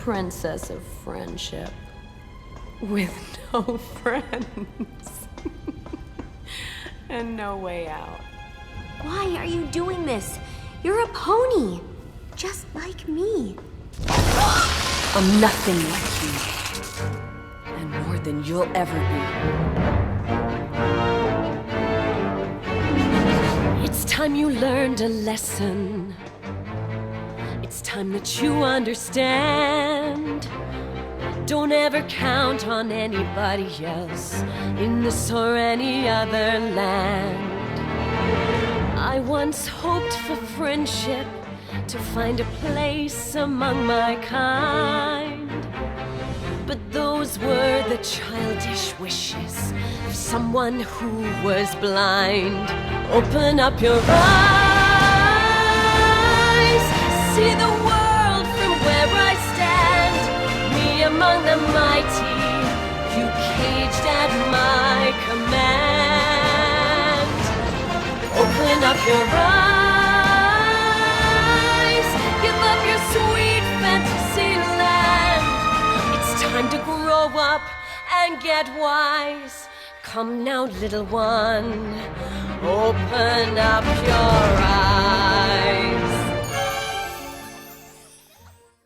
princess of friendship with no friends and no way out. Why are you doing this? You're a pony, just like me. I'm nothing like you, and more than you'll ever be. It's time you learned a lesson. It's time that you understand. Don't ever count on anybody else in this or any other land. I once hoped for friendship, to find a place among my kind. But those were the childish wishes of someone who was blind. Open up your eyes, see the world from where I stand. Me among the mighty, you caged at my command. Open up your eyes, give up your sweet fantasy land. It's time to grow up and get wise. Come now, little one, open up your eyes.